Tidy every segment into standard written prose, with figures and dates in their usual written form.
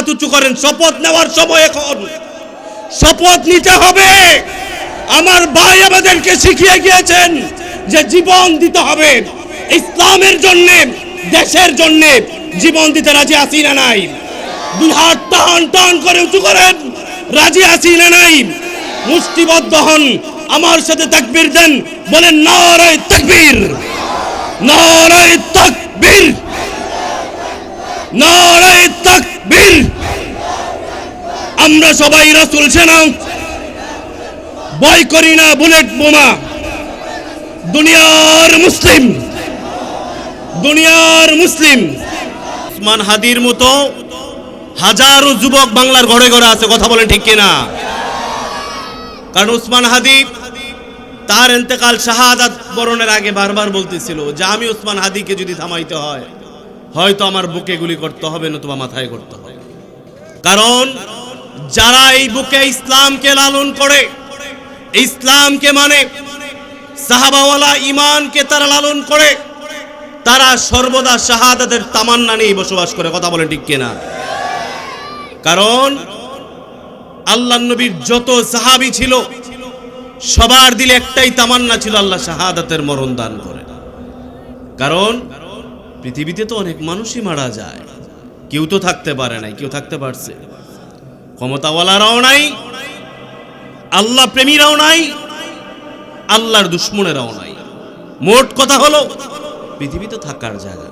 হাত উঁচু করেন। শপথ নেওয়ার সময় এখন। শপথ নিতে হবে। আমার ভাই আমাদেরকে শিখিয়ে গিয়েছেন যে জীবন দিতে হবে ইসলামের জন্য, দেশের জন্য। জীবন দিতে রাজি আছি না নাই? দুই হাত টান টান করে উঁচু করেন। রাজি আছি না নাই? মুষ্টিবদ্ধ হন, আমার সাথে তাকবীর দেন, বলেন নারায়ে তাকবীর, নারায়ে তাকবীর, নারায়ে তাকবীর। আমরা সবাই রাসূল সেনা, ভয় করি না বুলেট বোমা। দুনিয়ার মুসলিম, দুনিয়ার মুসলিম। ওসমান হাদির মতো হাজারো যুবক বাংলার ঘরে ঘরে আছে, কথা বলেন ঠিক কিনা? কারণ ওসমান হাদি তার ইন্তেকাল শাহাদাত বরণের আগে বারবার বলতেছিল যে আমি ওসমান হাদিকে যদি থামাইতে হয়, হয়তো আমার বুকে গুলি করতে হবে, নতুবা মাথায় করতে হবে। কারণ যারা এই বুকে ইসলামকে লালন করে, ইসলামকে মানে, সাহাবাওয়ালা ঈমানকে তারা লালন করে, তারা সর্বদা শাহাদাতের তামান্না নিয়ে বসবাস করে, কথা বলেন ঠিক কিনা? কারণ আল্লাহর নবীর যত সাহাবী ছিল সবার দিলে একটাই তামান্না ছিল, আল্লাহ শাহাদাতের মরণ দান করে। কারণ পৃথিবীতে তো অনেক মানুষই মারা যায়, কেউ তো থাকতে পারে নাই, কেউ থাকতে পারছে? ক্ষমতাওয়ালারাও নাই, আল্লাহ প্রেমীরাও নাই, আল্লাহর দুশমনেরাও নাই। মোট কথা হলো পৃথিবী তো থাকার জায়গা।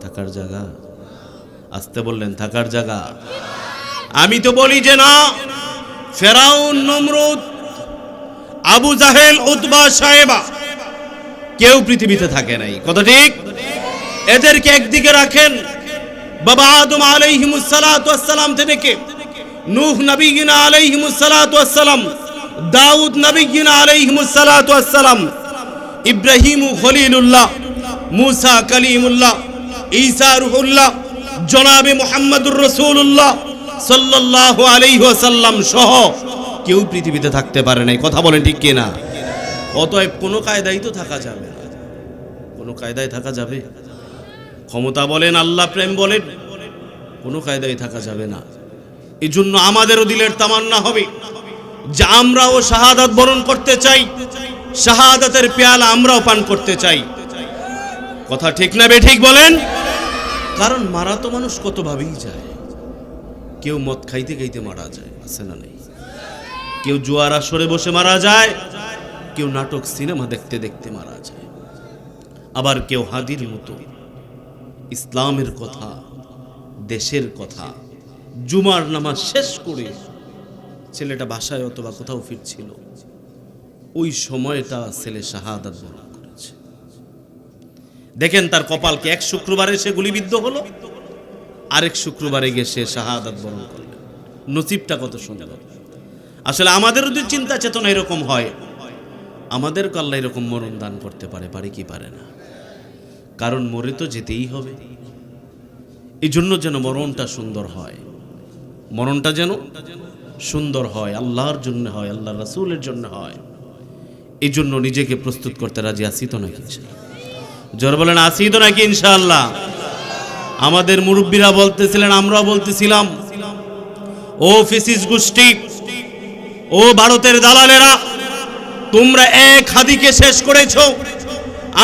থাকার জায়গা, আসতে বললেন থাকার জায়গা। আমি তো বলি যে না, ফেরাউন, নমরুদ, আবু জাহেল, উতবা, সায়েবা কেউ পৃথিবীতে থাকে নাই, কথা ঠিক? এদেরকে একদিকে রাখেন। বাবা আদম আলাইহিমুস সালাতু ওয়াস সালাম থেকে নূহ নবীনা আলাইহিমুস সালাতু ওয়াস সালাম, দাউদ নবীনা আলাইহিমুস সালাতু ওয়াস সালাম, ইব্রাহিম খলিলুল্লাহ, মুসা কালিমুল্লাহ, ঈসা রূহুল্লাহ, জনাবে মুহাম্মদুর রাসূলুল্লাহ সাল্লাল্লাহু আলাইহি ওয়াসাল্লাম সহ কেউ পৃথিবীতে থাকতে পারে নাই, কথা বলেন ঠিক কিনা? অতএব কোনো কায়দায় তো থাকা যাবে না। কোনো কায়দায় থাকা যাবে? ক্ষমতা বলেন, আল্লাহ প্রেম বলেন, কোনো কায়দায় থাকা যাবে না। এই জন্য আমাদেরও দিলের তামান্না হবে যে আমরাও শাহাদাত বরণ করতে চাই, শাহাদাতের পেয়ালা আমরাও পান করতে চাই, কথা ঠিক না বেঠিক বলেন? কারণ মারা তো মানুষ কত ভাবেই যায়। কেউ মদ খাইতে খাইতে মারা যায়, আছে না নেই? কেউ জুয়ার আসরে বসে মারা যায়, কেউ নাটক সিনেমা দেখতে দেখতে মারা যায়, আবার কেউ হাদির মতো ইসলামের কথা, দেশের কথা, জুমার নামাজ শেষ করে ছেলেটা বাসায় অথবা কোথাও ফিরছিল, ওই সময়টা ছেলে শাহাদাত বরণ করেছে। দেখেন তার কপালকে, এক শুক্রবারে সে গুলিবিদ্ধ হলো, আরেক শুক্রবারে গিয়ে সে শাহাদাত বরণ করলেন। নসিবটা কত সুন্দর। আসলে আমাদের যদি চিন্তা চেতনা এরকম হয়, আমাদেরকে আল্লাহ এরকম মরণ দান করতে পারে, পারে কি পারে না? কারণ মরে তো যেতেই হবে। এই জন্য যেন মরণটা সুন্দর হয়, মরণটা যেন সুন্দর হয়, আল্লাহর জন্য হয়, আল্লাহ রাসূলের জন্য হয়। এই জন্য নিজেকে প্রস্তুত করতে রাজি আছি তো নাকি? জোর বলেন আছি তো নাকি? ইনশাআল্লাহ। আমাদের মুরব্বীরা বলতেছিলেন, আমরাও বলতেছিলাম, ও ফেসিস গোষ্ঠী, ও ভারতের দালালেরা, তোমরা এক হাদিকে শেষ করেছো।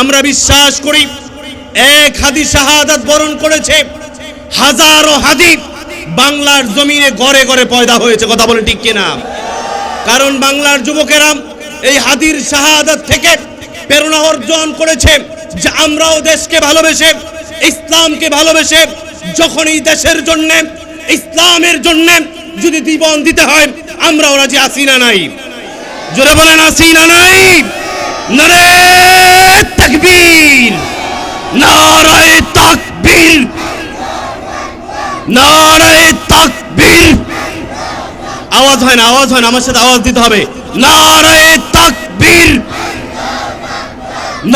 আমরা বিশ্বাস করি এক হাদি শাহাদাত বরণ করেছে, হাজারো হাদি বাংলার জমিনে ঘরে ঘরে পয়দা হয়েছে, কথা বলে ঠিক কিনা? কারণ বাংলার যুবকেরা এই হাদির শাহাদাত থেকে প্রেরণা অর্জন করেছে যে আমরাও দেশকে ভালোবেসে, ইসলামকে ভালোবেসে, যখন এই দেশের জন্য, ইসলামের জন্য যদি জীবন দিতে হয়, আমরাও রাজি আছি না নাই? জোরে বলেন আছি না নাই? নারায়ে তাকবীর, নারায়ে তাকবীর, নারায়ে তাকবীর। আওয়াজ হয় না, আওয়াজ হয় না, আমার সাথে আওয়াজ দিতে হবে। নারায়ে তাকবীর,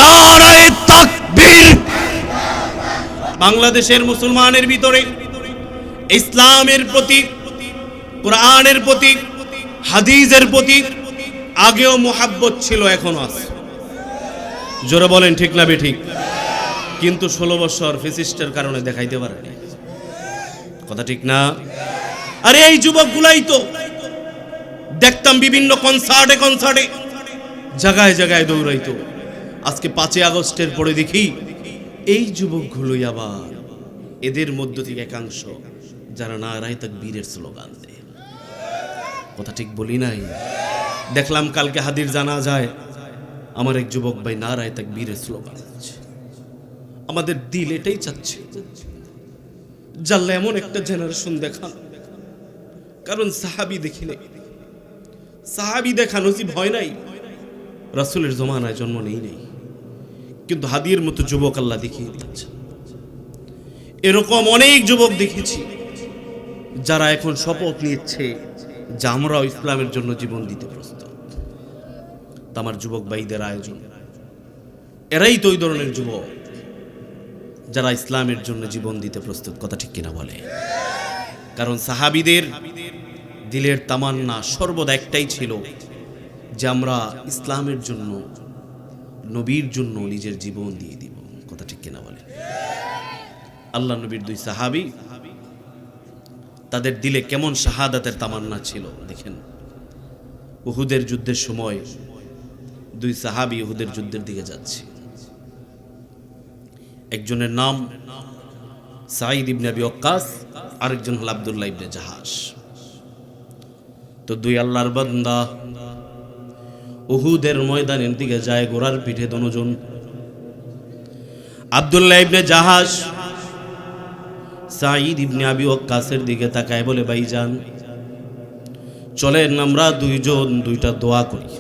নারায়ে তাকবীর। বাংলাদেশের মুসলমানের ভিতরে ইসলামের প্রতি, কোরআনের প্রতি, হাদিসের প্রতি আগেও মুহাব্বত ছিল, এখনো আছে। জোরে বলেন ঠিক না বেঠিক? কিন্তু 16 বছর ফ্যাসিস্টের কারণে দেখাইতে পারেনি, কথা ঠিক না? আরে এই যুবকগুলাই তো দেখতাম বিভিন্ন কনসার্টে জায়গায় জায়গায় দৌড়াইতো। আজকে 5ই আগস্টের পরে দেখি এই যুবকগুলোই আবার এদের মধ্য থেকে একাংশ যারা নারায়ে তাকবীরের স্লোগান দেয়। কথা ঠিক বলি নাই? দেখলাম কালকে হাদির জানাজায় আমার এক যুবক ভাই নারায়ে তাকবীরের স্লোগান দিচ্ছে। আমাদের দিল এটাই চাচ্ছে, জাল্লা এমন একটা জেনারেশন দেখান। কারণ সাহাবী দেখি নাই, সাহাবী দেখা নসিব হয় নাই, রাসূলের জমানায় জন্ম নেই নাই, কিন্তু হাদির মতো যুবক আল্লাহ দেখিয়ে দিচ্ছে। এরকম অনেক যুবক দেখেছি যারা এখন শপথ নিচ্ছে যে আমরাও ইসলামের জন্য জীবন দিতে প্রস্তুত। আমার যুবক ভাইদের আয়োজন, এরাই তো ওই ধরনের যুবক যারা ইসলামের জন্য জীবন দিতে প্রস্তুত। কথা ঠিক কিনা বলে? কারণ সাহাবীদের দিলের তামান্না সর্বদা একটাই ছিল যে আমরা ইসলামের জন্য, নবীর জন্য নিজের জীবন দিয়ে দিব। কথা ঠিক কিনা বলে? আল্লাহ নবীর 2 সাহাবী, তাদের দিলে কেমন শাহাদাতের তামান্না ছিল দেখেন। উহুদের যুদ্ধের সময় 2 সাহাবী উহুদের যুদ্ধের দিকে যাচ্ছে। একজনের নাম সাঈদ ইবনে আবি ওয়াক্কাস, আরেকজন হল আব্দুল্লাহ ইবনে জাহাশ। তো 2 আল্লাহর বান্দা উহুদের ময়দানের দিকে যায় ঘোড়ার পিঠে দুজন। আব্দুল্লাহ ইবনে জাহাশ সাঈদ ইবনে আবি ওয়াক্কাসের দিকে তাকায় বলে, ভাইজান চলেন আমরা 2 জন 2টা দোয়া করি।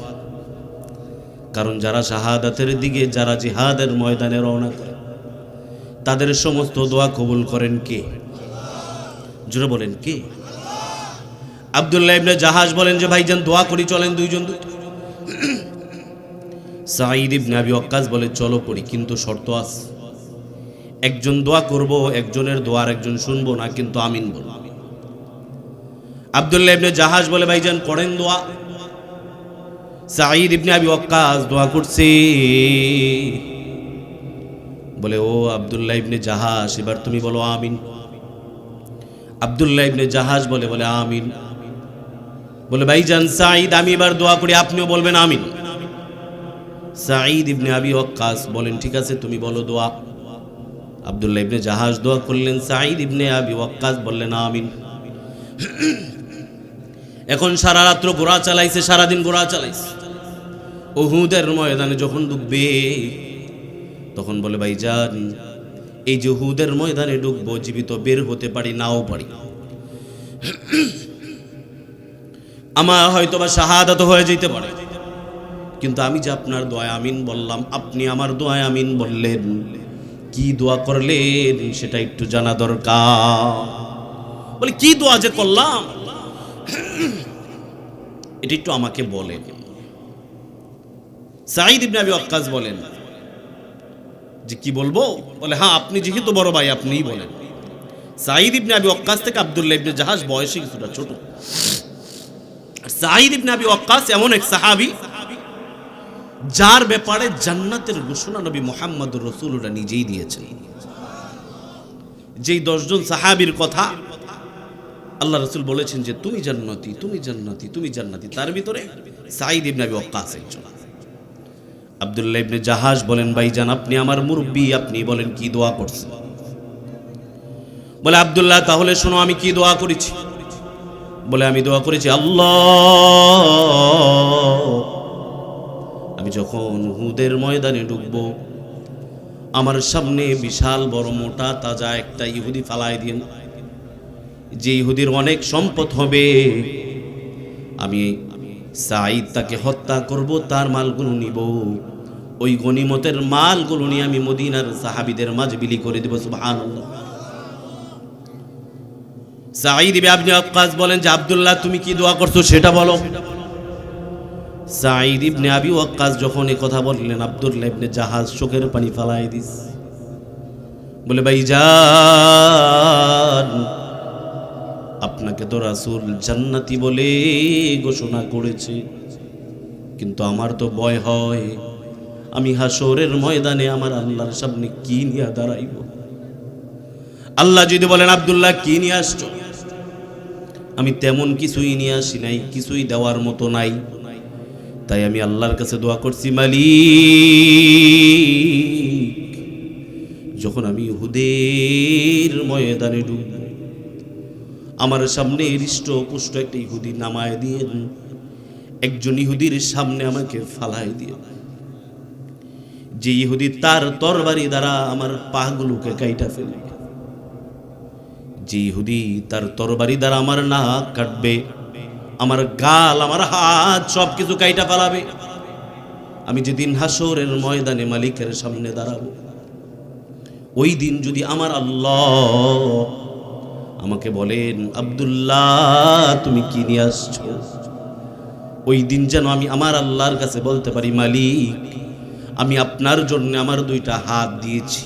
কারণ যারা শাহাদাতের দিকে, যারা জিহাদের ময়দানে রওনা করে, তাদের সমস্ত দোয়া কবুল করেন কে? জোরে বলেন কে? আব্দুল্লাহ ইবনে জাহাশ বলেন যে ভাইজান দোয়া করি, চলেন 2 জন 2টা। সাঈদ ইবনে আবি ওয়াক্কাস বলে চলো করি, কিন্তু শর্ত আছে, একজন দোয়া করব, একজনের দোয়া আরেকজন শুনবো না, কিন্তু আমিন বলবো। আব্দুল্লাহ ইবনে জাহাশ বলে ভাইজান করেন দোয়া। সাঈদ ইবনে আবি ওয়াক্কাস দোয়া করছে, বলে ও আব্দুল্লাহ ইবনে জাহাশ এবার তুমি বলো আমিন। আব্দুল্লাহ ইবনে জাহাশ বলে আমিন। বলে ভাইজান সাঈদ আমি এবার দোয়া করি, আপনিও বলবেন আমিন। সাঈদ ইবনে আবি ওয়াক্কাস বলেন ঠিক আছে তুমি বলো দোয়া। আব্দুল্লাহ ইবনে জাহাশ দোয়া করলেন, সাঈদ ইবনে আবি ওয়াক্কাস বললেন আমিন। এখন সারা রাত্র ঘোড়া চালাইছে, সারাদিন ঘোড়া চালাইছে। উহুদের ময়দানে যখন ঢুকবে তখন বলে ভাইজান এই যে উহুদের ময়দানে ঢুকবো, জীবিত বের হতে পারি নাও পারি, আমার হয়তো বা শাহাদাত হয়ে যেতে পারে, কিন্তু আমি যে আপনার দোয়ায় আমিন বললাম, আপনি আমার দোয়ায় আমিন বললেন, কি দোয়া করলেন সেটা একটু জানা দরকার। বলে কি দোয়া যে করলাম এটা একটু আমাকে বলেন। সাঈদ ইবনে আবি ওয়াক্কাস বলেন যে কি বলবো? বলে হ্যাঁ আপনি যেহেতু বড় ভাই আপনিই বলেন। সাঈদ ইবনে আবি ওয়াক্কাস থেকে আব্দুল্লাহ ইবনে জাহাশ বয়সে কিছুটা ছোট। সাঈদ ইবনে আবি ওয়াক্কাস এমন এক সাহাবী যার ব্যাপারে জান্নাতের ঘোষণা নবী মুহাম্মদুর রাসূলুল্লাহ নিজেই দিয়েছেন। যেই 10 জন সাহাবীর কথা আল্লাহ রাসূল বলেছেন যে তুমি জান্নাতি, তুমি জান্নাতি, তুমি জান্নাতি, তার ভিতরে সাঈদ ইবনে আবি ওয়াক্কাস একজন। আব্দুল্লাহ ইবনে জাহাশ বলেন ভাইজান আপনি আমার মুরব্বি, আপনি বলেন কি দোয়া করছেন। বলে আব্দুল্লাহ তাহলে শোনো আমি কি দোয়া করেছি। বলে আমি দোয়া করেছি আল্লাহ আমি যখন উহুদের ময়দানে ঢুকবো আমার সামনে বিশাল বড় মোটা তাজা একটা ইহুদি ফালায় দিন, যে ইহুদির অনেক সম্পদ হবে, আমি সাঈদ তাকে হত্যা করব, তার মালগুলো নিব, ওই গনিমতের মালগুলো নিয়ে আমি মদিনার সাহাবীদের মাঝে বিলি করে দেব। সুবহানাল্লাহ। সাঈদ ইবনে আবি ওয়াক্কাস বলেন যে আব্দুল্লাহ তুমি কি দোয়া করছো সেটা বলো। সাঈদ ইবনে আবি ওয়াক্কাস যখন এই কথা বললেন আব্দুল্লাহ ইবনে জাহাজ চোখের পানি ফালায় দিস। বলে ভাইজান আপনাকে তো রাসূল জান্নাতি বলে ঘোষণা করেছে, কিন্তু আমার তো ভয় হয় আমি হাসরের ময়দানে আমার আল্লাহর সামনে কি নিয়ে দাঁড়াইব। আল্লাহ যদি বলেন আব্দুল্লাহ কি নিয়ে আসছো, আমি তেমন কিছুই নিয়ে আসি নাই, কিছুই দেওয়ার মতো নাই। তাই আমি আল্লাহর কাছে দোয়া করছি, মালিক যখন আমি উহুদের ময়দানে ঢুকব, আমার সামনে হৃষ্টপুষ্ট একটা ইহুদি নামায় দিয়ে একজন ইহুদির সামনে আমাকে ফালাই দিয়ে, যে ইহুদি তার তরবারি দ্বারা আমার পাগুলোকে কাইটা ফেলবে, যে ইহুদি তার তরবারি দ্বারা আমার নাক কাটবে, আমার গাল, আমার হাত সবকিছু কাইটা ফেলাবে, আমি যেদিন হাসরের ময়দানে মালিকের সামনে দাঁড়াবো, ওই দিন যদি আমার আল্লাহ আমাকে বলেন আব্দুল্লাহ তুমি কি নিয়ে আসছো, ওই দিন যেন আমি আমার আল্লাহর কাছে বলতে পারি, মালিক আমি আপনার জন্য আমার দুইটা হাত দিয়েছি,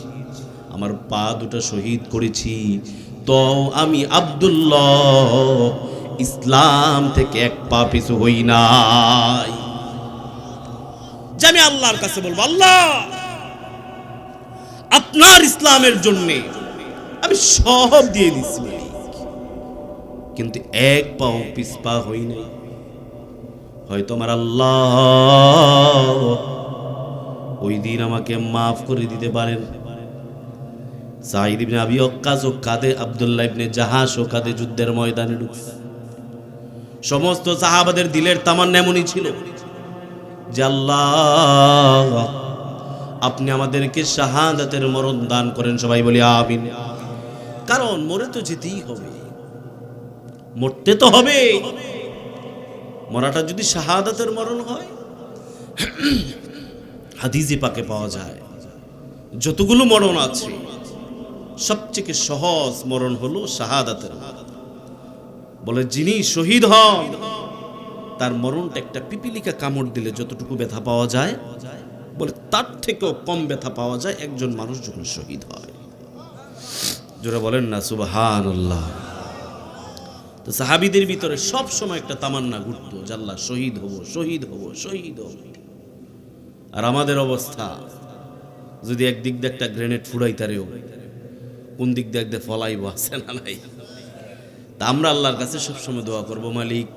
আমার পা দুটো শহীদ করেছি, তো আমি আব্দুল্লাহ ইসলাম থেকে এক পা পিছু হই নাই। যে আমি আল্লাহর কাছে বলবো, আল্লাহ আপনার ইসলামের জন্য আমি সব দিয়ে দিচ্ছি, কিন্তু এক পাও পিছপা হই নাই। হয়তো আমার আল্লাহ ওই দিন আমাকে মাফ করে দিতে পারেন। সাঈদ ইবনে আবি ওয়াক্কাস ও কাদে আব্দুল্লাহ ইবনে জাহাশ ও কাদে যুদ্ধের ময়দানে ঢুকছে। সমস্ত সাহাবাদের দিলের তামান্না এমনই ছিল যে আল্লাহ আপনি আমাদেরকে শাহাদাতের মরণ দান করেন। সবাই বলি আমিন। কারণ মরে তো যেতেই হবে, মরতে তো হবে। মরাটা যদি শাহাদাতের মরণ হয়, হাদিসে পাকে পাওয়া যায় যতগুলো মরণ আছে সবচেয়ে সহজ মরণ হলো শাহাদাতের। বলে যিনি শহীদ হন তার মরণটা একটা পিপিলিকা কামড় দিলে যতটুকু ব্যথা পাওয়া যায়, বলে তার থেকেও কম ব্যথা পাওয়া যায় একজন মানুষ যখন শহীদ হয়। যারা বলেন না সুবহানাল্লাহ। তো সাহাবীদের ভিতরে সব সময় একটা তামান্না ঘুরতো যে আল্লাহ শহীদ হব, শহীদ হব, শহীদ হব। আর আমাদের অবস্থা, যদি একদিক দিয়ে একটা গ্রেনেড ফুরাইতারেও কোন দিক দিয়ে একদিকে ফলাইব, আছে না নাই? তা আমরা আল্লাহর কাছে সবসময় দোয়া করব, মালিক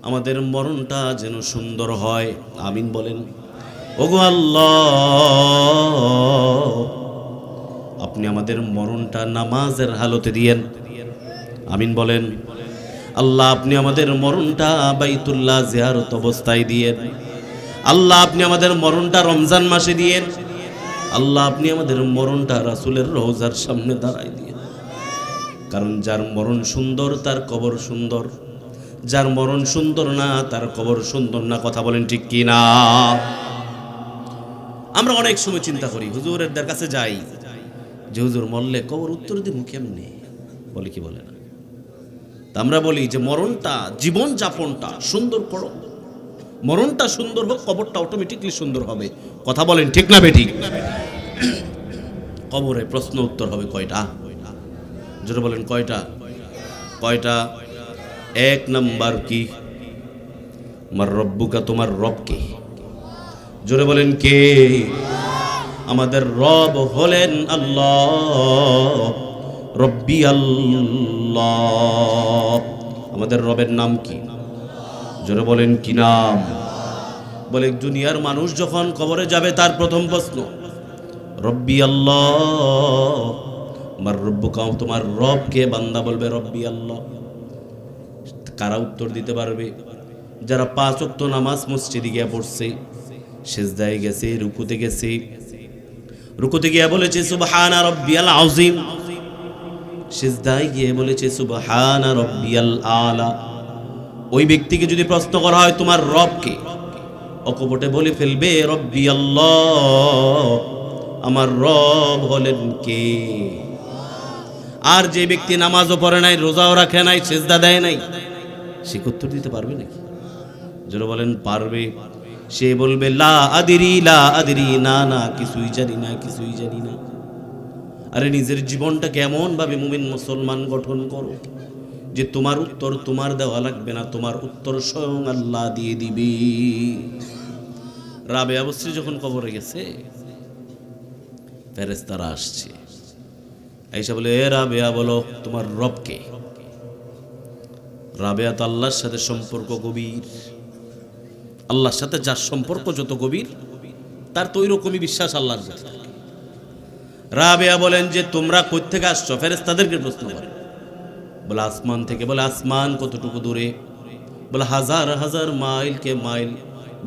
আমাদের মরণটা যেন সুন্দর হয়। আমিন বলেন। ওগো আল্লাহ আপনি আমাদের মরণটা নামাজের হালতে দিয়েন। আমিন বলেন। আল্লাহ আপনি আমাদের মরণটা বাইতুল্লাহ জিয়ারত অবস্থায় দিয়েন। আল্লাহ আপনি আমাদের মরণটা রমজান মাসে দিয়েন। আল্লাহ আপনি আমাদের মরণটা রাসূলের রওজার সামনে দাঁড়ায় দিয়েন। কারণ যার মরণ সুন্দর তার কবর সুন্দর, যার মরণ সুন্দর না তার কবর সুন্দর না। কথা বলেন ঠিক কি না? আমরা অনেক সময় চিন্তা করি, হুজুরের কাছে যাই যে হুজুর মরলে কবর উত্তর দিব কেমনে, বলে কি বলে না? তা আমরা বলি যে মরণটা, জীবন যাপনটা সুন্দর করো, মরণটা সুন্দর হোক, কবরটা অটোমেটিকলি সুন্দর হবে। কথা বলেন ঠিক না বেঠিক? কবরে প্রশ্ন উত্তর হবে কয়টা? জোরে বলেন কয়টা? কয়টা? এক নাম্বার কি? আমার রব্বুকা, তোমার রব কে? জোরে বলেন কে? আমাদের রব হলেন আল্লাহ, রব্বি আল্লাহ। আমাদের রবের নাম কি? জোরে বলেন কি নাম? বলে দুনিয়ার মানুষ যখন কবরে যাবে তার প্রথম প্রশ্ন রব্বি আল্লাহ, আমার রব্বুকা, তোমার রব কে? বান্দা বলবে রব্বি আল্লাহ। কারা উত্তর দিতে পারবে? যারা 5 ওয়াক্ত নামাজ মসজিদে গিয়ে পড়ছে, সিজদায় গেছে, রুকুতে গেছে, রুকুতে গিয়ে বলেছে সুবহানা রাব্বিয়াল আযীম, সিজদায় গিয়ে বলেছে সুবহানা রাব্বিয়াল আলা। ওই ব্যক্তিকে যদি প্রশ্ন করা হয় তোমার রব কে, অকপটে বলে ফেলবে রব্বি আল্লাহ, আমার রব হলেন কে? আর যে ব্যক্তি নামাজও পড়ে নাই, রোজাও রাখে নাই, সিজদা দেয় নাই, সে উত্তর দিতে পারবে নাকি? যারা বলেন পারবে, সে বলবে লা আদরি, লা আদরি, না না কিছুই জানি না, কিছুই জানি না। আরে নিজের জীবনটা কেমন ভাবে মুমিন মুসলমান গঠন করো যে তোমার উত্তর তোমার দেওয়া লাগবে না, তোমার উত্তর স্বয়ং আল্লাহ দিয়ে দিবে। রাবেয়া বস্রী যখন কবরে গেছে, ফেরেশতারা আসছে, আয়েশা বলে, এ রাবেয়া বলো তোমার রব কে? রাবেয়া তো আল্লাহর সাথে সম্পর্ক গভীর, আল্লাহর সাথে যার সম্পর্ক যত গভীর তার তো ওই রকমই বিশ্বাস আল্লাহর কাছে। রাবেয়া বলেন যে তোমরা কই থেকে আসছো? ফেরেশতাদেরকে প্রশ্ন করে। বলে আসমান থেকে। বলে আসমান কতটুকু দূরে? বলে হাজার হাজার মাইল কে মাইল,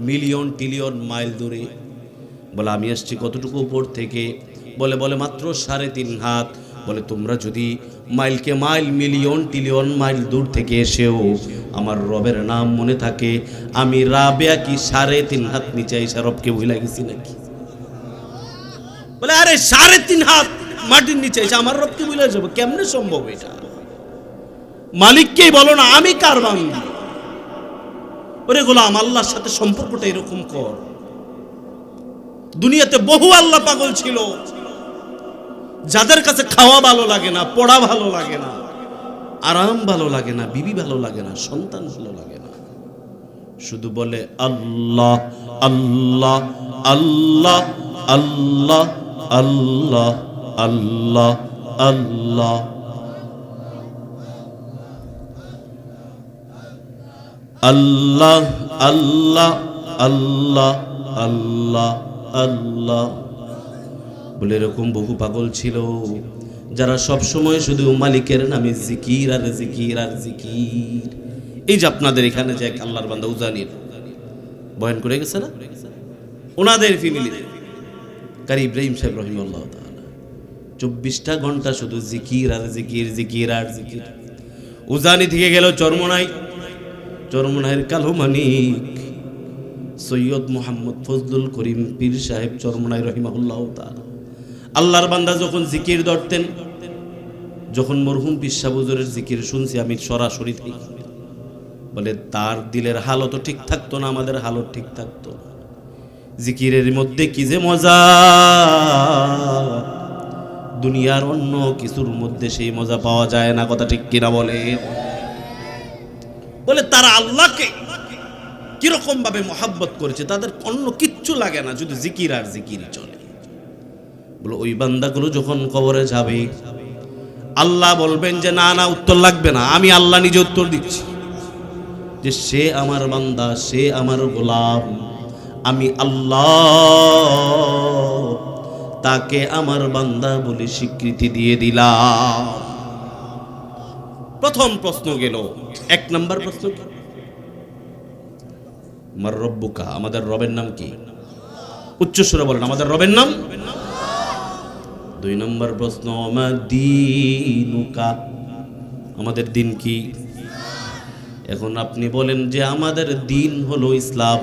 মিলিয়ন টিলিয়ন মাইল দূরে। বলে আমি আসছি কতটুকু উপর থেকে? বলে মাত্র 3.5 হাত। বলে তোমরা যদি মাইলকে মাইল, মিলিয়ন টিলিয়ন মাইল দূর থেকে এসেও আমার রবের নাম মনে থাকে, আমি রাবেয়া কি 3.5 হাত নিচে এসে রবকে ভুলে গেছি নাকি? বলে আরে 3.5 হাত মাটির নিচে এসে আমার রবকে ভুলে যাবো? কেমনে সম্ভব এটা? মালিককেই বলো না, আমি কার বান্দা? ওরে গোলাম, আল্লাহর সাথে সম্পর্কটা এরকম কর। দুনিয়াতে বহু আল্লাহ পাগল ছিল যাদের কাছে খাওয়া ভালো লাগে না, পড়া ভালো লাগে না, আরাম ভালো লাগে না, বিবি ভালো লাগে না, সন্তান ভালো লাগে না, শুধু বলে আল্লাহ আল্লাহ আল্লাহ আল্লাহ আল্লাহ আল্লাহ আল্লাহ। আল্লাহ আল্লাহ আল্লাহ আল্লাহ আল্লাহ বলে এরকম বহু পাগল ছিল যারা সব সময় শুধু মালিকের নামে জিকির আর জিকির আর জিকির। এই যে আপনাদের এখানে যে আল্লাহর বান্দা উজানির বয়ান করে গেছে না, ওনাদের ফ্যামিলিতে কারি ইব্রাহিম সাহেব রহিমাল্লাহ তাআলা 24টা ঘন্টা শুধু জিকির আর জিকির, জিকির আর জিকির। উজানি থেকে গেল চরমনাই, চরমনাইয়ের কালো মানিক সৈয়দ মোহাম্মদ ফজলুল করিম পীর সাহেব চরমনাই রহিমাহুল্লাহ তাআলা আল্লাহর বান্দা যখন জিকির ধরতেন, যখন মরহুম পীর সাহেব হুজুরের জিকির শুনছি আমি সরাসরি থেকে, বলে তার দিলের হালত ঠিক থাকতো না, আমাদের হালত ঠিক থাকতো না। জিকিরের মধ্যে কি যে মজা, দুনিয়ার অন্য কিছুর মধ্যে সেই মজা পাওয়া যায় না। কথা ঠিক কিনা বলে? বলে তারা আল্লাহকে কিরকম ভাবে মহাব্বত করেছে, তাদের অন্য কিচ্ছু লাগে না, যদি জিকির আর জিকির চলে। বলে ওই বান্দাগুলো যখন কবরে যাবে, আল্লাহ বলবেন যে না না, উত্তর লাগবে না, আমি আল্লাহ নিজে উত্তর দিচ্ছি যে সে আমার বান্দা, সে আমার গোলাম, আমি আল্লাহ তাকে আমার বান্দা বলে স্বীকৃতি দিয়ে দিলাম। প্রথম প্রশ্ন গেল। 1 নম্বর প্রশ্ন কি? মার রব্বুকা, আমাদের রবের নাম কি? উচ্চ সুরে বলেন, আমাদের রবের নাম। 2 নম্বর প্রশ্ন, মা দীনুকা, আমাদের দিন কি? এখন আপনি বলেন যে আমাদের দিন হলো ইসলাম।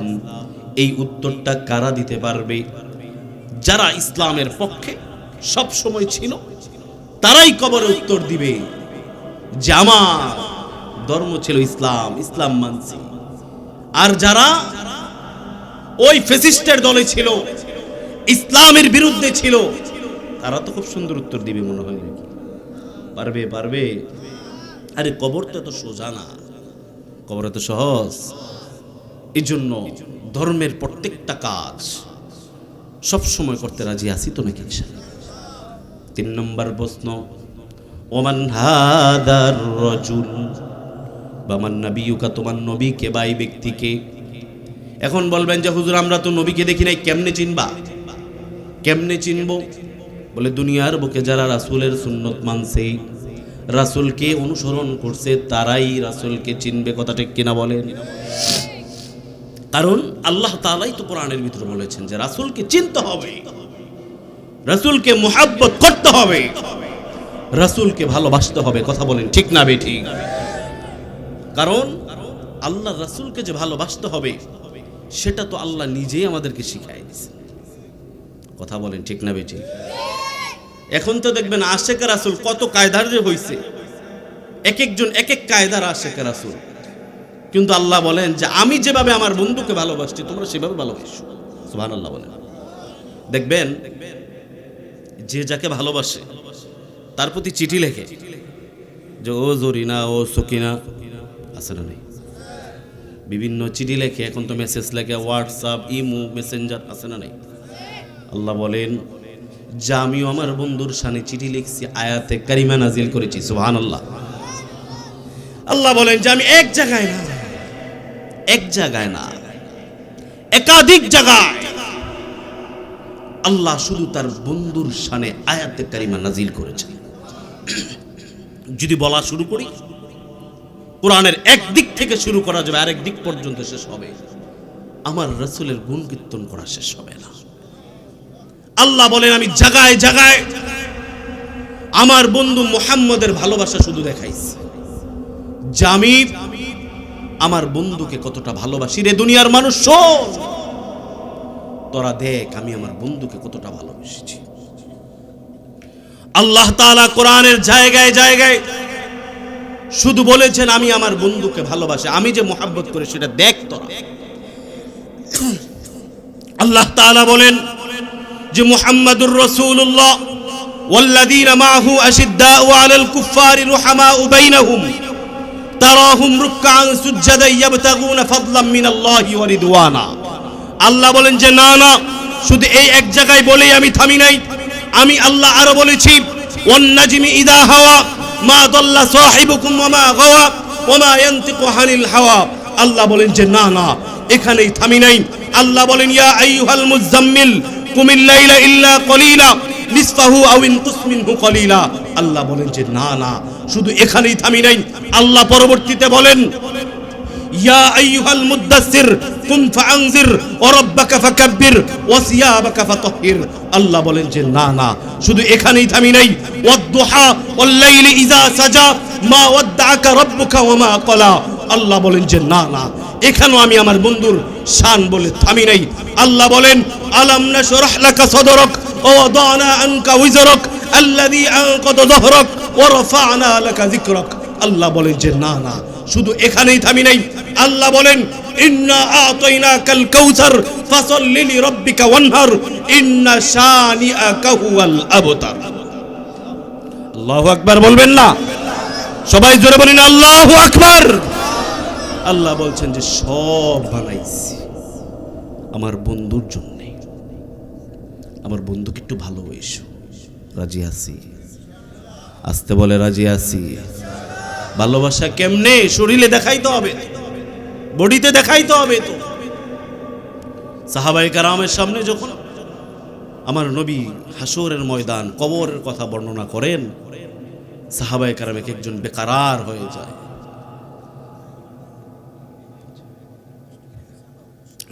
এই উত্তরটা কারা দিতে পারবে? যারা ইসলামের পক্ষে সব সময় ছিল তারাই কবরে উত্তর দিবে যে আমার ধর্ম ছিল ইসলাম, ইসলাম মানছি। আর যারা ওই ফ্যাসিস্টের দলে ছিল, ইসলামের বিরুদ্ধে ছিল, তারা তো খুব সুন্দর উত্তর দিবে মনে হয়। নাকি পারবে? পারবে? আরে কবর তো এত সোজা না, কবর এত সহজ। এই জন্য ধর্মের প্রত্যেকটা কাজ সব সময় করতে রাজি আছি তো নাকি? 3 নম্বর প্রশ্ন, ওমান হাদার রাজুল, বা মান নবিয়ুকা, তোমার নবী কে বা এই ব্যক্তিকে? এখন বলবেন যে হুজুর আমরা তো নবীকে দেখি নাই, কেমনে চিনবা? কেমনে চিনব? বলে দুনিয়ার বুকে যারা রাসূলের সুন্নত মানছে, রাসূলকে অনুসরণ করছে, তারাই রাসূলকে চিনবে। কথা ঠিক কিনা বলেন? কারণ আল্লাহ তাআলাই তো কোরআনের ভিতরে বলেছেন যে রাসূলকে চিনতে হবে, রাসূলকে মুহাব্বত করতে হবে, রাসূলকে ভালোবাসতে হবে। কথা বলেন ঠিক না বেঠিক? কারণ আল্লাহ রাসূলকে যে ভালোবাসতে হবে সেটা তো আল্লাহ নিজেই আমাদেরকে শিখাই দিয়েছে। কথা বলেন ঠিক না বেঠিক? এখন তো দেখবেন আশেক রাসূল কত কায়দার যে হইছে, এক একজন এক এক কায়দার আশেক রাসূল। কিন্তু আল্লাহ বলেন যে আমি যেভাবে আমার বন্ধুকে ভালোবাসছি তোমরা সেভাবে ভালোবাসো। সুবহানাল্লাহ বলেন। দেখবেন যে যাকে ভালোবাসে তার প্রতি চিঠি লেখে যে ও জরিনা, ও সকিনা, আছে না নেই? বিভিন্ন চিঠি লেখে, এখন তো মেসেজ লেখে, হোয়াটসঅ্যাপ, ইমো, মেসেঞ্জার, আছে না নেই? আল্লাহ বলেন যে আমিও আমার বন্ধুর শানে চিঠি লিখছি, আয়াতে কারিমা নাজিল করেছি। সুবহানাল্লাহ। আল্লাহ বলেন যে আমি এক জায়গায় না, একাধিক জায়গায় আল্লাহ শুধু তার বন্ধুর শানে আয়াতে কারিমা নাজিল করেছেন। যদি বলা শুরু করি, কোরআনের এক দিক থেকে শুরু করা যাবে, আরেক দিক পর্যন্ত শেষ হবে। আমার রাসূলের গুণ কীর্তন করা শেষ হবে না। আল্লাহ বলেন আমি জায়গায় জায়গায় আমার বন্ধু মুহাম্মদের ভালোবাসা শুধু দেখাইছি, যে আমি আমার বন্ধুকে কতটা ভালোবাসি। রে দুনিয়ার মানুষ শোন, তোরা দেখ আমি আমার বন্ধুকে কতটা ভালোবেসেছি। আল্লাহ তাআলা কোরআনের জায়গায় জায়গায় শুধু বলেছেন আমি আমার বন্ধুকে ভালোবাসি, আমি যে মুহাব্বত করি সেটা দেখ তোরা। আল্লাহ তাআলা বলেন যে মুহাম্মাদুর রাসূলুল্লাহ ওয়াল্লাযীনা মাআহু আশিদ্দাউ আলাল কুফফারি রুহামাউ বাইনাহুম তারাহুম রুকআন সুজদান ইয়াবতাগুনা ফাদলাম মিনাল্লাহি ওয়া রিদওয়ানা। আল্লাহ বলেন যে না না, শুধু এই এক জায়গায় বলেই আমি থামি নাই। আমি আল্লাহ আরো বলেছি ওয়ান নাজমি ইযা হাওয়া মা দাল্লা সাহিবুকুম ওয়া মা গাওয়া ওয়া মা ইয়ানতিকু আনিল হাওয়া। আল্লাহ বলেন যে না না, এখানেই থামি নাই। আল্লাহ বলেন ইয়া আইয়ুহাল মুযাম্মিল কুমিল লাইলা ইল্লা কলিলা নিসফাহু আও ইনকুস মিনহু কলিলা। আল্লাহ বলেন যে না না, শুধু এখানেই থামি নাই। আল্লাহ পরবর্তীতে বলেন ইয়া আইয়ুহাল মুদ্দাসসির কুম ফাআনজির ওয়া রাব্বাকা ফাকাব্বির ওয়া সিয়াবাকা ফাতাহহির। আল্লাহ বলেন যে না না, শুধু এখানেই থামি নাই। ওয়াদ-দুহা ওয়াল লাইলি ইযা সাজা মা ওয়াদ্দাআকা রাব্বুকা ওয়া মা ক্বালা। আল্লাহ বলেন যে না না, এখানেও আমি আমার বন্ধুর শান বলে থামি নাই। আল্লাহ বলেন আলাম নাশরাহ লাকা সাদরাক ওয়া ওয়াদানা আনকা উযরাক আল্লাযী আনকাযা যাহরাক ওয়া রাফা'না লাকা যিকরাক। আল্লাহ বলেন যে না না, শুধু এখানেই থামি নাই। আল্লাহ বলেন ইন্না আতাইনাকাল কাউসার ফাসাল্লি লিরাব্বিকা ওয়ানহার ইন্না শানিআকা হুয়াল আবতার। আল্লাহু আকবার বলবেন না? সবাই জোরে বলেন আল্লাহু আকবার। আল্লাহ বলছেন যে সব বানাইছি আমার বন্ধুর জন্য। আমার বন্ধুকে একটু ভালোবাসো। রাজি আছি? আসতে বলে রাজি আছি। ভালোবাসা কেমনে? শরীরে দেখাইতে হবে, বডিতে দেখাইতে হবে। তো সাহাবায়ে কেরামের সামনে যখন আমার নবী হাসরের ময়দান কবরের কথা বর্ণনা করেন, সাহাবায়ে কেরাম এক একজন বেকারার হয়ে যায়।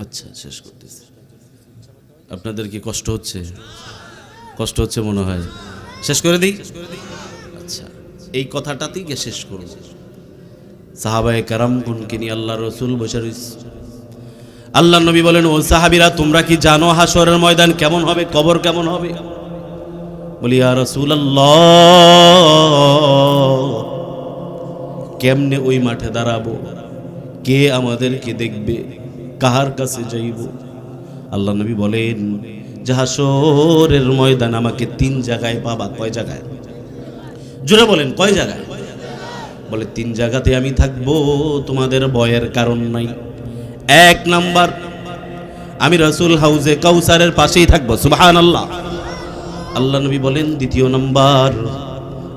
আচ্ছা, শেষ করতেছি। আপনাদের কি কষ্ট হচ্ছে? কষ্ট হচ্ছে মনে হয়। শেষ করে দিই? আচ্ছা, এই কথাটাতেই গিয়ে শেষ করব। সাহাবায়ে কেরামগণকে নিয়ে আল্লাহ রাসূল বসে রয়েছে। আল্লাহ নবী বলেন ও সাহাবীরা, তোমরা কি জানো হাসরের ময়দান কেমন হবে, কবর কেমন হবে? বলি ইয়া রাসূলুল্লাহ, কেমনে ওই মাঠে দাঁড়াবো? কে আমাদেরকে দেখবে? কাহার কাছে যাইব? আল্লাহ নবী বলেন যে হাসরের ময়দান আমাকে 3 জায়গায় পাবা। কয় জায়গায়? জোরে বলেন কয় জায়গায়? বলে 3 জায়গাতে আমি থাকবো, তোমাদের ভয়ের কারণ নাই। 1 নাম্বার, আমি রাসূল হাউজে কাউসারের পাশেই থাকবো। সুবহানাল্লাহ। আল্লাহ নবী বলেন 2 নাম্বার,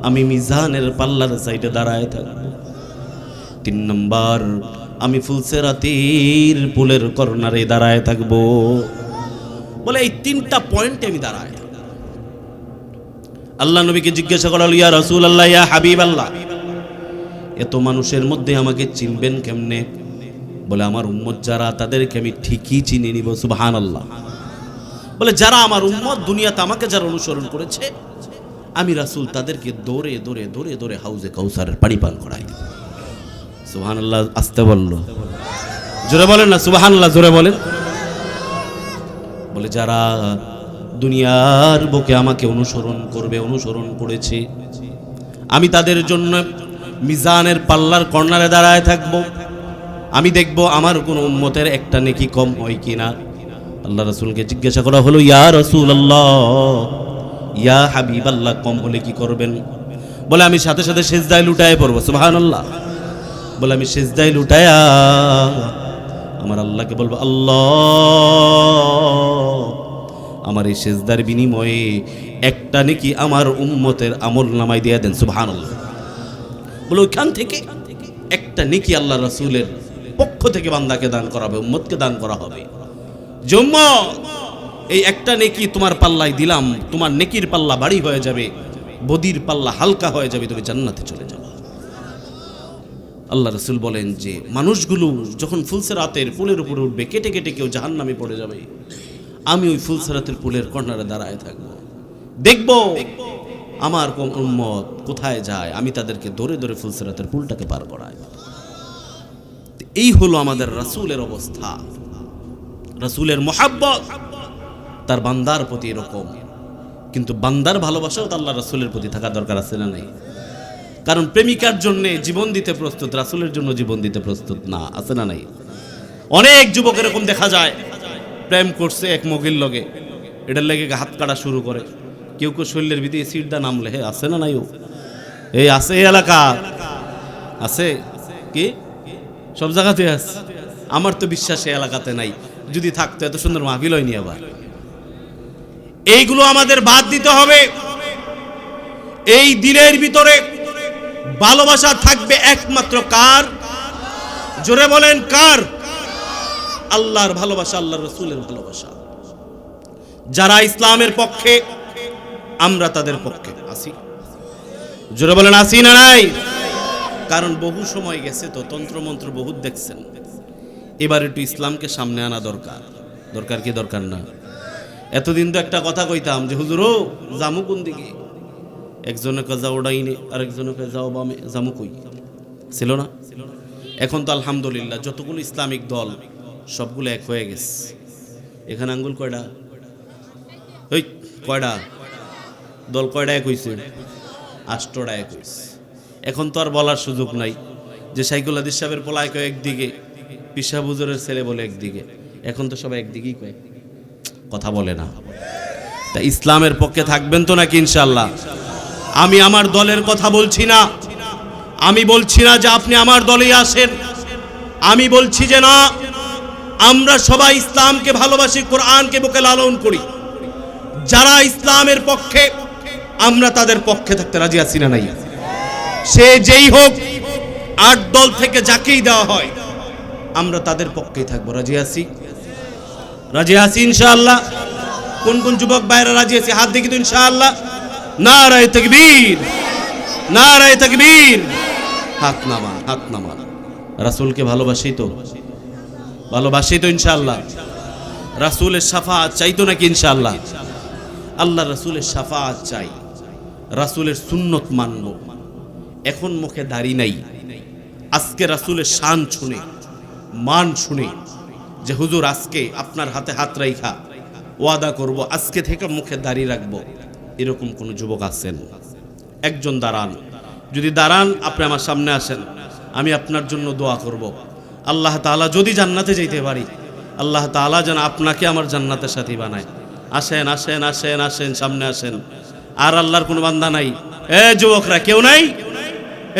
আমি মিজানের পাল্লার সাইডে দাঁড়ায় থাকবো। 3 নাম্বার, আমি ফুলসেরাতির পুলের কর্নারে দাঁড়ায় থাকবো। বলে এই 3টা পয়েন্টে আমি দাঁড়ায়। আল্লাহ নবীকে জিজ্ঞাসা করা হলো ইয়া রাসূলুল্লাহ, ইয়া হাবিবাল্লাহ, এত মানুষের মধ্যে আমাকে চিনবেন কেমনে? বলে আমার উম্মত যারা, তাদেরকে আমি ঠিকই চিনে নিব। সুবহানাল্লাহ। বলে যারা আমার উম্মত, দুনিয়াতে আমাকে যারা অনুসরণ করেছে, আমি রাসূল তাদেরকে দৌড়ে দৌড়ে দৌড়ে দৌড়ে হাউজে কাউসারের পানি পান করাই। সুবহানাল্লাহ। আসতে বলল, জোরে বলেন না সুবহানাল্লাহ, জোরে বলেন। বলে যারা দুনিয়ার বুকে আমাকে অনুসরণ করবে, অনুসরণ করেছে, আমি তাদের জন্য মিজানের পাল্লার কর্নারে দাঁড়ায় থাকব। আমি দেখব আমার কোন উম্মতের একটা নেকি কম হয় কিনা। আল্লাহ রাসূলকে জিজ্ঞাসা করা হলো ইয়া রাসূলুল্লাহ, ইয়া হাবিবাল্লাহ, কম হলে কি করবেন? বলে আমি সাথে সাথে সিজদায় লুটায় পড়বো। সুবহানাল্লাহ। বলে আমি সিজদায় লুটায়া আমার আল্লাহকে বলবো, আল্লাহ, আমার এই সিজদার বিনিময়ে একটা নেকি আমার উম্মতের আমল নামায় দিয়ে দেন সুবহানাল্লাহ। বলে ওইখান থেকে একটা নেকি আল্লাহ রাসূলের পক্ষ থেকে বান্দাকে দান করা হবে, উম্মতকে দান করা হবে। এই একটা নেকি তোমার পাল্লায় দিলাম, তোমার নেকির পাল্লা বাড়ি হয়ে যাবে, বদির পাল্লা হালকা হয়ে যাবে, তুমি জান্নাতে চলে যাবে। আল্লাহ রাসূল বলেন যে মানুষগুলো যখন ফুলসেরাতের পুলের উপরে উঠবে, কেটে কেটে কেউ জাহান্নামে পড়ে যাবে, আমি ওই ফুলসেরাতের পুলের কর্নারে দাঁড়ায় থাকবো, দেখব আমার কোন উম্মত কোথায় যায়, আমি তাদেরকে ধরে ধরে ফুলসেরাতের পুলটাকে পার করাই। এই হলো আমাদের রাসূলের অবস্থা, রাসূলের মুহাব্বত তার বান্দার প্রতি এরকম। কিন্তু বান্দার ভালোবাসাও তো আল্লাহ রাসূলের প্রতি থাকা দরকার আছে না নাই? কারণ প্রেমিকার জন্য জীবন দিতে প্রস্তুত, রাসূলের জন্য জীবন দিতে প্রস্তুত না, আছে না নাই? অনেক যুবক এরকম দেখা যায়, প্রেম করছে এক মগির লগে, এটার লেগে হাত কাটা শুরু করে, কেউ কেউ শরীরের ভিতরে সিটটা নামলে, হে আছে না নাই? এই আছে, এই এলাকা আছে কি? সব জায়গাতে আছে। আমার তো বিশ্বাস এই এলাকাতে নাই, যদি থাকতো এত সুন্দর মাহফিল হয়নি। আবার এইগুলো আমাদের বাদ দিতে হবে। এই দিলের ভিতরে ভালোবাসা থাকবে একমাত্র কার? জোরে বলেন কার? আল্লাহর ভালোবাসা, আল্লাহর রাসূলের ভালোবাসা। যারা ইসলামের পক্ষে, আমরা তাদের পক্ষে আছি। জোরে বলেন আছি না নাই? কারণ বহু সময় গেছে তো, তন্ত্রমন্ত্র বহুত দেখছেন, এবার একটু ইসলামকে সামনে আনা দরকার। দরকার কি দরকার না? এতদিন তো একটা কথা কইতাম যে হুজুর ও জামু কোন দিকে, একজনকে যাও ডাইনে, আরেকজনকে যাও বামে, জামু কই ছিল না? এখন তো আলহামদুলিল্লাহ যতগুলো ইসলামিক দল সবগুলো এক হয়ে গেছে। এখানে আঙ্গুল কয়টা? ওই কয়টা দল, কয়টা এক হইছে? 8টা এক হইছে। এখন তো আর বলার সুযোগ নাই যে সাইকুল হাদিস সাহেবের পোলায় কয় একদিকে, পিসা হুজুরের ছেলে বলে একদিকে। এখন তো সবাই একদিকেই কয়, কথা বলে না। তা ইসলামের পক্ষে থাকবেন তো নাকি ইনশাআল্লাহ? আমি আমার দলের কথা বলছি না, আমি বলছি না যে আপনি আমার দলেই আসেন, আমি বলছি যে না, আমরা সবাই ইসলামকে ভালোবাসি, কোরআনকে বুকে লালন করি। যারা ইসলামের পক্ষে, আমরা তাদের পক্ষে থাকতে রাজি আছি না নাই? সে যেই হোক, 8 দল থেকে যাকেই দেওয়া হয়, আমরা তাদের পক্ষেই থাকবো। রাজি আছি? রাজি আছি ইনশাআল্লাহ। কোন কোন যুবক ভাইরা রাজি আছে? হাত দেখি তো ইনশাআল্লাহ। নারায়ে তাকবীর, নারায়ে তাকবীর। হাত নামান, হাত নামান। রাসূলকে ভালোবাসি তো, ভালোবাসি তো ইনশাআল্লাহ। রাসূলের শাফাআত চাইতো নাকি ইনশাআল্লাহ? আল্লাহ রাসূলের শাফাআত চাই, রাসূলের সুন্নত মানব। এখন মুখে দাড়ি নাই, আজকে রাসূলের শান শুনে, মান শুনে যে হুজুর আজকে আপনার হাতে হাত রাইখা ওয়াদা করব আজকে থেকে মুখে দাড়ি রাখবো, এরকম কোন যুবক আছেন? একজন দাঁড়ান, যদি দাঁড়ান আপনি আমার সামনে আসেন, আমি আপনার জন্য দোয়া করব। আল্লাহ তাআলা যদি জান্নাতে যাইতে পারি, আল্লাহ তাআলা যেন আপনাকে আমার জান্নাতের সাথী বানায়। আসেন আসেন আসেন আসেন, সামনে আসেন। আর আল্লাহর কোনো বান্দা নাই? এ যুবকরা কেউ নাই?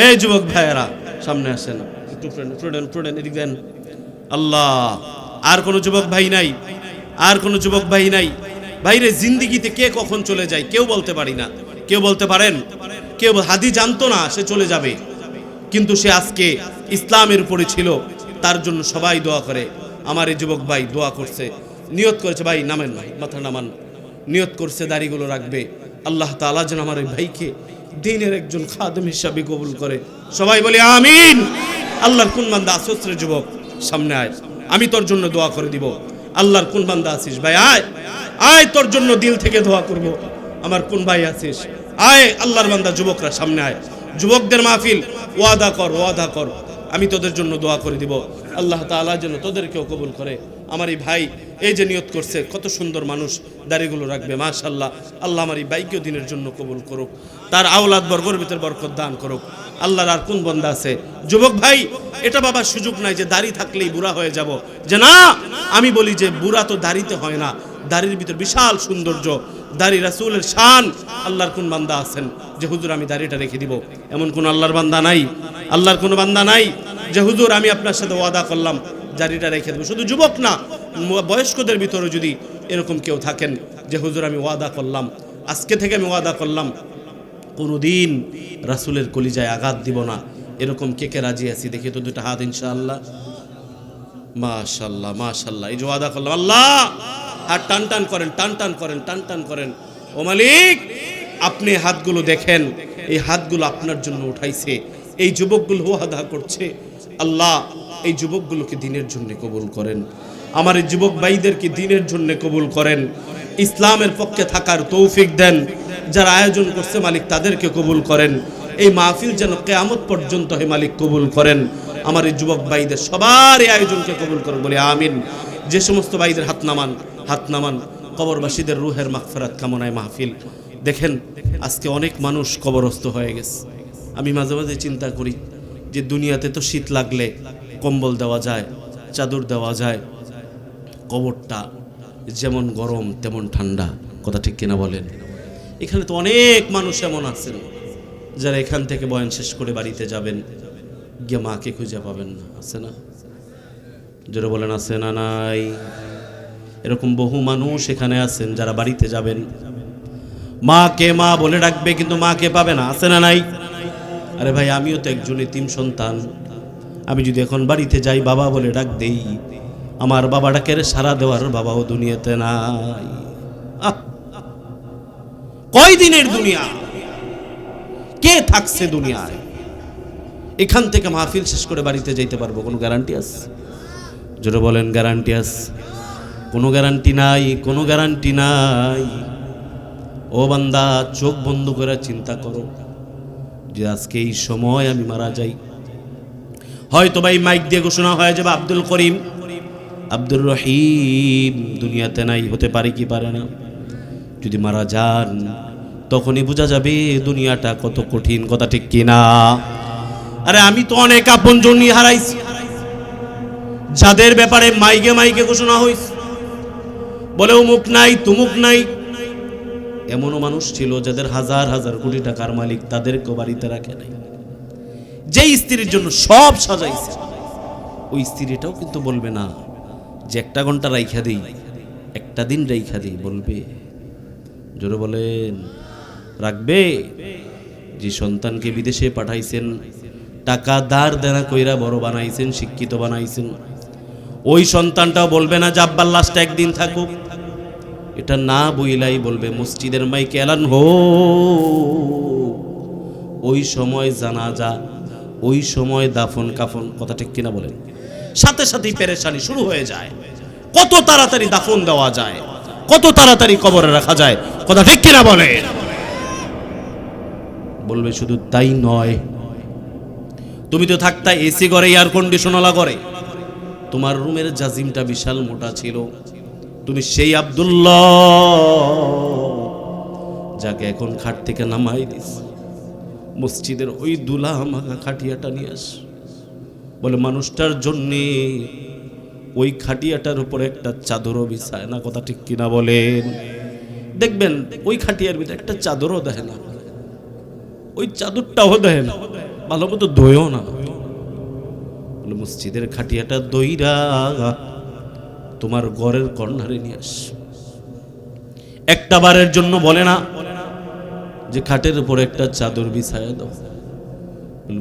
এই যুবক ভাইয়েরা সামনে আসেন, একটু ফ্রেন্ড এদিক দেন। আল্লাহ, আর কোনো যুবক ভাই নাই? আর কোনো যুবক ভাই নাই? ভাইরে, জিন্দিগিতে কে কখন চলে যায় কেউ বলতে পারি না। কেউ বলতে পারেন? কেউ হাদি জানতো না, সে চলে যাবে, কিন্তু সে আজকে ইসলামের উপরে ছিল, তার জন্য সবাই দোয়া করে। আমার এই যুবক ভাই দোয়া করছে, নিয়ত করেছে, ভাই নামেন, ভাই মাথা নামান, নিয়ত করছে দাড়িগুলো রাখবে। আল্লাহ তাআলা যেন আমার এই ভাইকে দ্বীনের একজন খাদেম হিসাবে কবুল করে। সবাই বলি আমিন। আল্লাহর কোন বান্দা আসিস রে যুবক, সামনে আয়, আমি তোর জন্য দোয়া করে দিব। আল্লাহর কোন বান্দা আছিস? ভাই আয়, আয়, তোর জন্য দিল থেকে দোয়া করব। আমার কোন ভাই আছিস? আয়, আল্লাহর বান্দা যুবকরা সামনে আয়। যুবকদের মাহফিল, ওয়াদা কর, ওয়াদা কর, আমি তোদের জন্য দোয়া করে দিব। আল্লাহ তাআলা যেন তোদেরকেও কবুল করে। আমার এই ভাই এই যে নিয়ত করছে, কত সুন্দর মানুষ, দাড়িগুলো রাখবে, মাশাআল্লাহ। আল্লাহ আমার এই ভাইকেও দিনের জন্য কবুল করুক, তার আওলাদ বর্গের ভিতর বরকত দান করুক। আল্লাহর আর কোন বান্দা আছে? যুবক ভাই, এটা বাবার সুযোগ নাই যে দাড়ি থাকলেই বুড়া হয়ে যাব, যে না। আমি বলি যে বুড়া তো দাড়িতে হয় না, দাড়ির ভিতর বিশাল সৌন্দর্য, দাড়ি রাসূলের শান। আল্লাহর কোন বান্দা আছেন যে হুজুর আমি দাড়িটা রেখে দিব? এমন কোন আল্লাহর বান্দা নাই? আল্লাহর কোন বান্দা নাই যে হুজুর আমি আপনার সাথে ওয়াদা করলাম দাড়িটা রেখে দেব? শুধু যুবক না, বয়স্কদের ভিতরে যদি এরকম কেউ থাকেন যে হুজুর আমি ওয়াদা করলাম আজকে থেকে আমি ওয়াদা করলাম কোনোদিন রাসূলের কলিজায় আঘাত দিব না। এরকম কে কে রাজি আছি দেখি তো দুটো হাত ইনশাআল্লাহ। মাশাআল্লাহ মাশাআল্লাহ, এই যে ওয়াদা করলাম আল্লাহ, হাত টান টান করেন, টান টান করেন, টান টান করেন। ও মালিক, আপনি হাতগুলো দেখেন, এই হাতগুলো আপনার জন্য উঠাইছে, এই যুবকগুলো ওয়াদা করছে। আল্লাহ, এই যুবকগুলোকে দ্বীনের জন্য কবুল করেন, আমার এই যুবক ভাইদেরকে দ্বীনের জন্য কবুল করেন, ইসলামের পক্ষে থাকার তৌফিক দেন। যারা আয়োজন করছে মালিক তাদেরকে কবুল করেন, এই মাহফিল যেন কিয়ামত পর্যন্ত হে মালিক কবুল করেন। আমার এই যুবক ভাইদের সবার এই আয়োজনকে কবুল করেন বলে আমিন। যে সমস্ত ভাইদের হাত নামান, হাত নামান। কবরবাসীদের রুহের মাগফিরাত কামনায় মাহফিল। দেখেন আজকে অনেক মানুষ কবরস্থ হয়ে গেছে। আমি মাঝে মাঝে চিন্তা করি যে দুনিয়াতে তো শীত লাগলে কম্বল দেওয়া যায়, চাদর দেওয়া যায়, কবরটা যেমন গরম তেমন ঠান্ডা, কথা ঠিক কিনা বলেন? এখানে তো অনেক মানুষ এমন আছেন যারা এখান থেকে বয়ান শেষ করে বাড়িতে যাবেন, গিয়ে মাকে খুঁজে পাবেন না, আছে না? যারা বলেন আছে না নাই? এরকম বহু মানুষ এখানে আছেন যারা বাড়িতে যাবেন, মাকে মা বলে ডাকবে কিন্তু মাকে পাবে না, আছে না নাই? আরে ভাই, আমিও তো একজন এতিম সন্তান। আমি যদি এখন বাড়িতে যাই বাবা বলে ডাক দেই, আমার বাবাটাকে সারা দেওয়ার বাবাও দুনিয়াতে নাই। কয় দিনের দুনিয়া, কে থাকছে দুনিয়ায়? এখান থেকে মাহফিল শেষ করে বাড়িতে যাইতে পারবো কোনো গ্যারান্টি আছে? জোরে বলেন গ্যারান্টি আছে? কোনো গ্যারান্টি নাই, কোনো গ্যারান্টি নাই। ও বান্দা, চোখ বন্ধ করে চিন্তা করো যে আজকে এই সময় আমি মারা যাই, হয়তো ভাই মাইক দিয়ে ঘোষণা হয়ে যাবে আব্দুল করিম, আব্দুর রহিম দুনিয়াতে নাই, হতে পারে কি পারে না? যদি মারা যান তখনই বোঝা যাবে দুনিয়াটা কত কঠিন, কথা ঠিক কিনা? আরে আমি তো অনেক আপনজন হারাইছি, যাদের ব্যাপারে মাইকে মাইকে ঘোষণা হয়েছে, বলে অমুক নাই তুমুক নাই। এমনও মানুষ ছিল যাদের হাজার হাজার কোটি টাকার মালিক, তাদেরকেও বাড়িতে রাখে নাই। যেই স্ত্রীর জন্য সব সাজাইছে, ওই স্ত্রীটাও কিন্তু বলবে না যে একটা ঘন্টা রাইখা দিই, একটা দিন রাইখা দিই, বলবে। জোরে বলেন, রাখবে? যে সন্তানকে বিদেশে পাঠাইছেন, টাকা ধার দেনা কইরা বড় বানাইছেন, শিক্ষিত বানাইছেন, ওই সন্তানটাও বলবে না যে আব্বার লাস্টে একদিন থাকুক। এটা না বইলাই বলবে মসজিদের মাইকে এলান হো, ওই সময় জানাজা, ওই সময় দাফন কাফন, কথা ঠিক কিনা বলেন? সাথে সাথেই পেরেশানি শুরু হয়ে যায়। কত তাড়াতাড়ি দাফন দেওয়া যায়, কত তাড়াতাড়ি কবরে রাখা যায়, কথা ঠিক কিনা বলেন? বলবে শুধু তাই নয়, তুমি তো থাকতা এসি ঘরে, এয়ার কন্ডিশনালা ঘরে, তোমার রুমের জাজিমটা বিশাল মোটা ছিল, তুমি সেই আব্দুল্লাহ যাকে এখন খাট থেকে নামাই দিস, মসজিদের ওই দুলা মাখা খাটিয়াটা নিয়ে আস। বলে মানুষটার জন্যে ওই খাটিয়াটার উপরে একটা চাদরও বিছায় না, কথা ঠিক কিনা বলেন? দেখবেন ওই খাটিয়ার ভিতরে একটা চাদরও দেয় না, ওই চাদরটাও দেয় না, ভালো মতো ধোয়ও না। বলে মসজিদের খাটিয়াটা দইরা তোমার ঘরের কর্নারে নিয়ে আস। একটা বারের জন্য বলে না যে খাটের উপরে একটা চাদর বিছায়া দাও।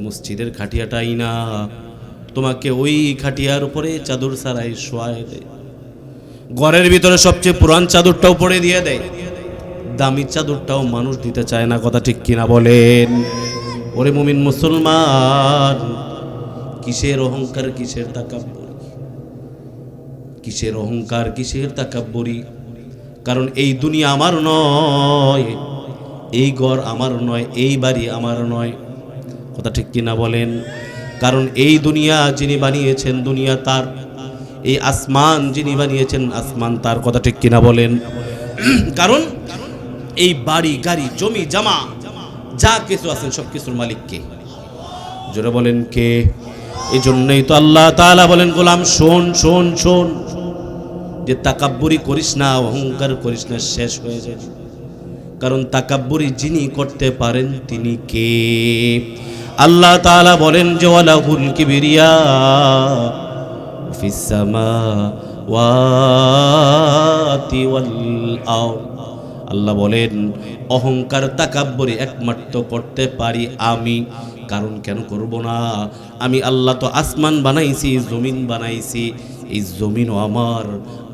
মসজিদের খাটিয়াটাই না, তোমাকে ওই খাটিয়ার উপরে চাদর ছাড়াই শোয়ায় দেয়। ঘরের ভিতরে সবচেয়ে পুরান চাদরটাও পরে দিয়ে দেয়, দামি চাদরটাও মানুষ দিতে চায় না, কথা ঠিক কিনা বলেন? ওরে মুমিন মুসলমান, কিসের অহংকার, কিসের তাকাব্বুরি, কিসের অহংকার, কিসের তাকাব্বুরি? কারণ এই দুনিয়া আমার নয়, এই ঘর আমার নয়, এই বাড়ি আমার নয়, কথা ঠিক কিনা বলেন? কারণ এই দুনিয়া যিনি বানিয়েছেন দুনিয়া তার, এই আসমান যিনি বানিয়েছেন আসমান তার, কথা ঠিক কিনা বলেন? কারণ এই বাড়ি গাড়ি জমি জামা যা কিছু আছেন সব কিছুর মালিক কে? জোরে বলেন কে? এই জন্যই তো আল্লাহ তাআলা বলেন, গোলাম শোন শোন শোন, যে তাকাব্বুরি করিস না, অহংকার করিস না, শেষ হয়ে যায়। কারণ তাকাব্বুরি যিনি করতে পারেন তিনি কে? আল্লাহ তাআলা বলেন যে ওয়ালাহুল কিবরিয়া ফিস সামাওয়াতি ওয়াল আরদ, আল্লাহ বলেন অহংকার তাকাব্বুরি একমাত্র করতে পারি আমি। কারণ কেন করব না? আমি আল্লাহ তো আসমান বানাইছি, জমিন বানাইছি, এই জমিনও আমার,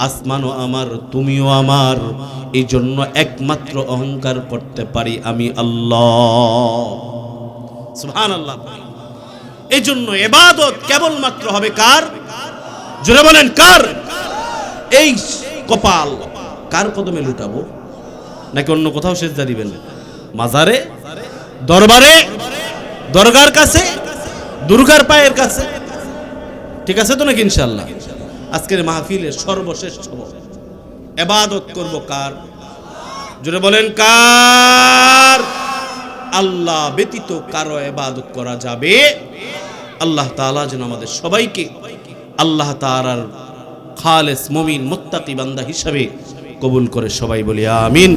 আসমানও আমার, তুমিও আমার। এই জন্য একমাত্র অহংকার করতে পারি আমি আল্লাহ। সুবহানাল্লাহ। এই জন্য ইবাদত কেবলমাত্র হবে কার? জোরে বলেন কার? এই কপাল কার কদমে লুটাবো? নাকি অন্য কোথাও সেজদা দিবেন? মাজারে, দরবারে, দরগার কাছে, দুর্গার পায়ের কাছে? ঠিক আছে তো নাকি ইনশাআল্লাহ? আজকের মাহফিলের সর্বশ্রেষ্ঠ ইবাদত করব কার? জোরে বলেন কার? আল্লাহ ব্যতীত কারো ইবাদত করা যাবে? আল্লাহ তাআলা যেন আমাদের সবাইকে আল্লাহ তাআলার খালেস মুমিন মুত্তাকি বান্দা হিসাবে কবুল করে, সবাই বলি আমিন।